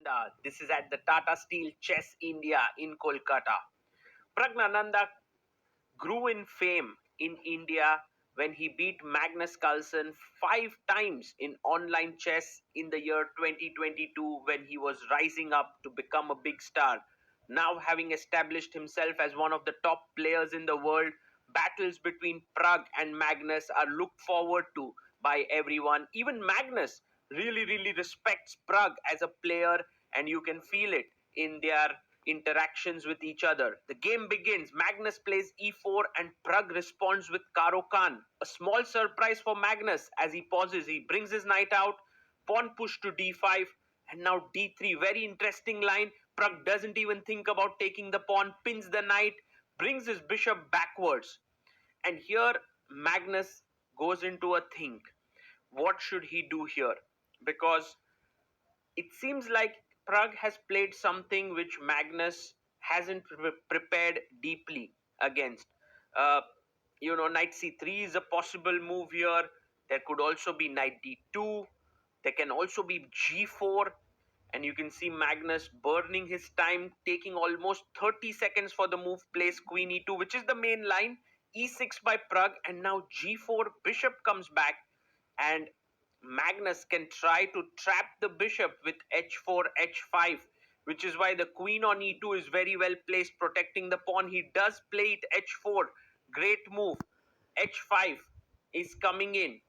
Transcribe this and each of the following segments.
Praggnanandha. This is at the Tata Steel Chess India in Kolkata. Praggnanandha grew in fame in India when he beat Magnus Carlsen 5 times in online chess in the year 2022 when he was rising up to become a big star. Now, having established himself as one of the top players in the world, battles between Pragg and Magnus are looked forward to by everyone. Even Magnus really respects Pragg as a player, and you can feel it in their interactions with each other. The game begins. Magnus plays e4 and Pragg responds with Karo Khan. A small surprise for Magnus as he pauses. He brings his knight out, pawn push to d5, and now d3. Very interesting line. Pragg doesn't even think about taking the pawn, pins the knight, brings his bishop backwards. And here Magnus goes into a think. What should he do here? Because it seems like Pragg has played something which Magnus hasn't prepared deeply against. Uh, knight c3 is a possible move here. There could also be knight d2. There can also be g4. And you can see Magnus burning his time, taking almost 30 seconds for the move, plays queen e2, which is the main line, e6 by Pragg, and now g4, bishop comes back, and Magnus can try to trap the bishop with h4, h5, which is why the queen on e2 is very well placed, protecting the pawn. He does play it h4, great move. h5 is coming in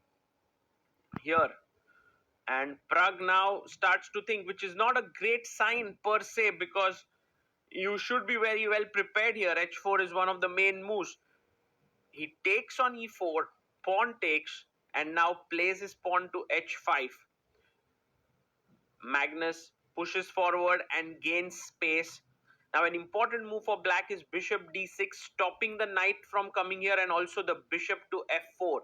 here. And Pragg now starts to think, which is not a great sign per se, because you should be very well prepared here. h4 is one of the main moves. He takes on e4, pawn takes, and now plays his pawn to h5. Magnus pushes forward and gains space. Now an important move for black is bishop d6, stopping the knight from coming here, and also the bishop to f4.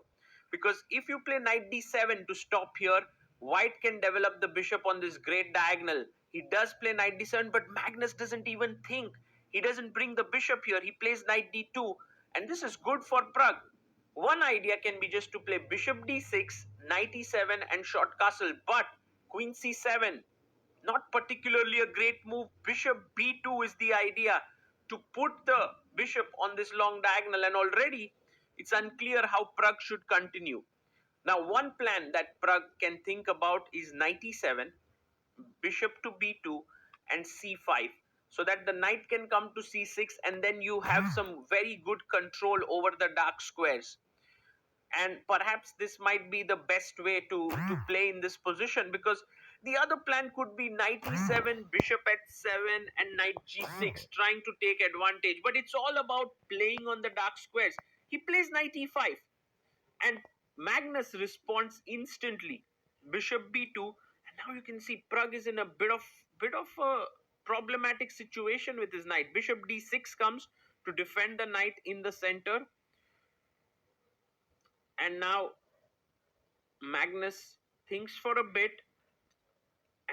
Because if you play knight d7 to stop here, white can develop the bishop on this great diagonal. He does play knight d7, but Magnus doesn't even think. He doesn't bring the bishop here. He plays knight d2, and this is good for Pragg. One idea can be just to play bishop d6, knight e7, and short castle, but queen c7, not particularly a great move. Bishop b2 is the idea, to put the bishop on this long diagonal, and already it's unclear how Pragg should continue. Now, one plan that Pragg can think about is knight e7, bishop to b2, and c5, so that the knight can come to c6, and then you have some very good control over the dark squares. And perhaps this might be the best way to play in this position, because the other plan could be knight e7, bishop h7, and knight g6, trying to take advantage. But it's all about playing on the dark squares. He plays knight e5, and Magnus responds instantly, bishop b2, and now you can see Pragg is in a bit of a problematic situation with his knight. Bishop d6 comes to defend the knight in the center, and now Magnus thinks for a bit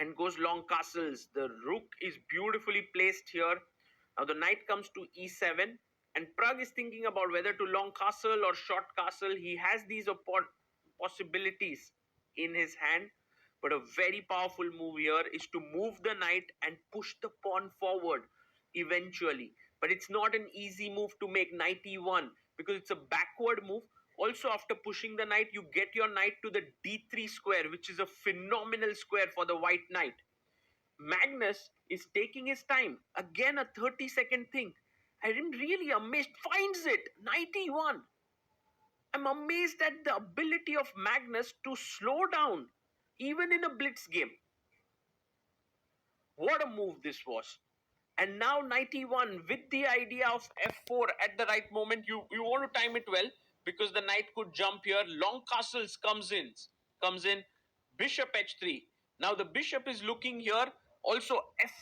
and goes long castles. The rook is beautifully placed here. Now the knight comes to e7, and Pragg is thinking about whether to long castle or short castle. He has these possibilities in his hand, but a very powerful move here is to move the knight and push the pawn forward eventually. But it's not an easy move to make, knight e1, because it's a backward move. Also, after pushing the knight, you get your knight to the d3 square, which is a phenomenal square for the white knight. Magnus is taking his time. Again, a 30-second thing. I'm really amazed. Finds it. Knight e1. I'm amazed at the ability of Magnus to slow down, even in a blitz game. What a move this was. And now knight e1 with the idea of f4 at the right moment. You want to time it well, because the knight could jump here. Long castles comes in. Bishop h3. Now the bishop is looking here. Also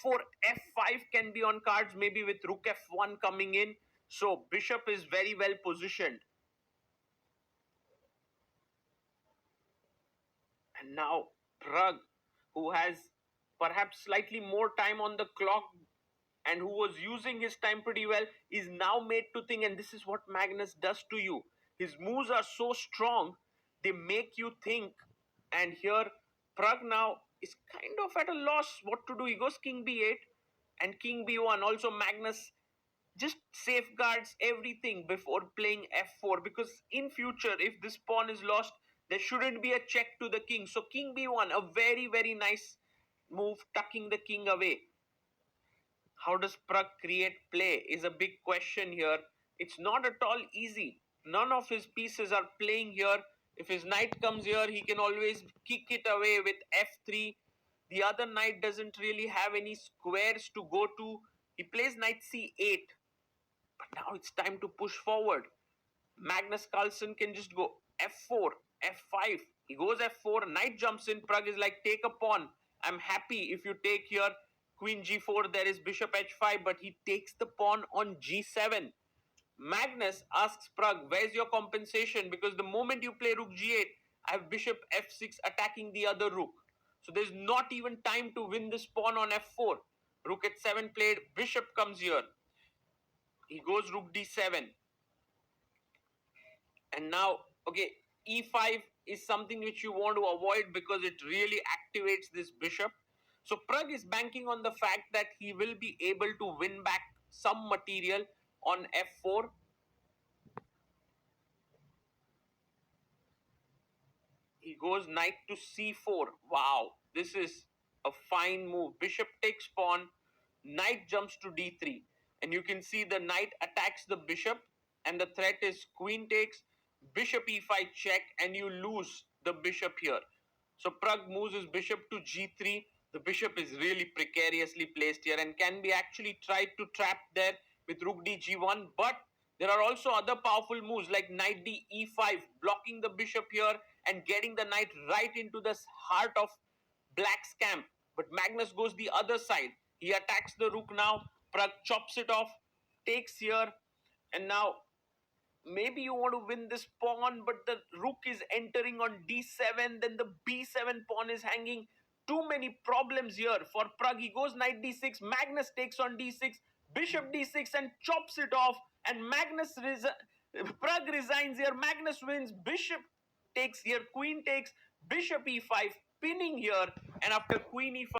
f4, f5 can be on cards, maybe with rook f1 coming in. So bishop is very well positioned. And now Pragg, who has perhaps slightly more time on the clock and who was using his time pretty well, is now made to think. And this is what Magnus does to you. His moves are so strong, they make you think. And here Pragg now is kind of at a loss what to do. He goes king b8 and king b1. Also, Magnus just safeguards everything before playing f4, because in future, if this pawn is lost, there shouldn't be a check to the king. So king b1, a very, very nice move, tucking the king away. How does Prag create play is a big question here. It's not at all easy. None of his pieces are playing here. If his knight comes here, he can always kick it away with f3. The other knight doesn't really have any squares to go to. He plays knight c8. But now it's time to push forward. Magnus Carlsen can just go f4, f5. He goes f4, knight jumps in. Prag is like, take a pawn. I'm happy if you take here queen g4. There is bishop h5, but he takes the pawn on g7. Magnus asks Prag, where's your compensation? Because the moment you play rook g8, I have bishop f6 attacking the other rook. So there's not even time to win this pawn on f4. Rook h7 played, bishop comes here. He goes rook d7. And now, okay, e5 is something which you want to avoid because it really activates this bishop. So Prag is banking on the fact that he will be able to win back some material on f4. He goes knight to c4. Wow, this is a fine move. Bishop takes pawn, knight jumps to d3. And you can see the knight attacks the bishop, and the threat is queen takes, bishop e5 check, and you lose the bishop here. So Prag moves his bishop to g3. The bishop is really precariously placed here and can be actually tried to trap there with rook d g1. But there are also other powerful moves like knight d e5, blocking the bishop here and getting the knight right into the heart of black's camp. But Magnus goes the other side. He attacks the rook now. Prag chops it off, takes here, and now maybe you want to win this pawn, but the rook is entering on d7, then the b7 pawn is hanging. Too many problems here for Prag. He goes knight d6, Magnus takes on d6, bishop d6 and chops it off, and Prag resigns here. Magnus wins, bishop takes here, queen takes, bishop e5, pinning here, and after queen e5,